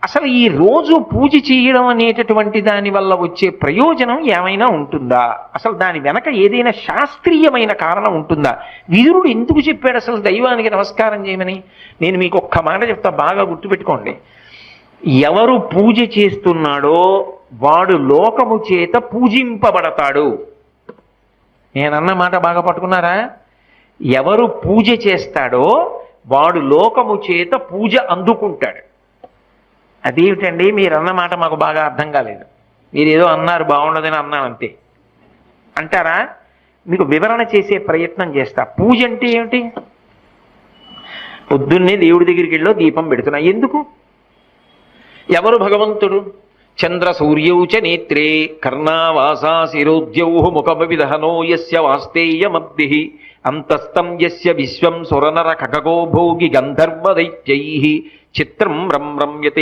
అసలు ఈ రోజు పూజ చేయడం అనేటటువంటి దాని వల్ల వచ్చే ప్రయోజనం ఏమైనా ఉంటుందా? అసలు దాని వెనక ఏదైనా శాస్త్రీయమైన కారణం ఉంటుందా? విదురుడు ఎందుకు చెప్పాడు అసలు దైవానికి నమస్కారం చేయమని? నేను మీకు ఒక్క మాట చెప్తా, బాగా గుర్తుపెట్టుకోండి. ఎవరు పూజ చేస్తున్నాడో వాడు లోకము చేత పూజింపబడతాడు. నేనన్న మాట బాగా పట్టుకున్నారా? ఎవరు పూజ చేస్తాడో వాడు లోకము చేత పూజ అందుకుంటాడు. అదేమిటండి మీరు అన్న మాట మాకు బాగా అర్థం కాలేదు, మీరు ఏదో అన్నారు బాగుండదని అన్నాను అంతే అంటారా? మీకు వివరణ చేసే ప్రయత్నం చేస్తా. పూజ అంటే ఏమిటి? పొద్దున్నే దేవుడి దగ్గరికి వెళ్ళో దీపం పెడుతున్నా, ఎందుకు? ఎవరు భగవంతుడు? చంద్ర సూర్యౌచ నేత్రే కర్ణావాసా శిరోద్యౌ ముఖమవిదహనో యస్య వాస్తేయమబ్ధి అంతస్తం యస్య విశ్వం సురనర ఖగో భోగి గంధర్వ దైత్యైః చిత్రం రమ్యతే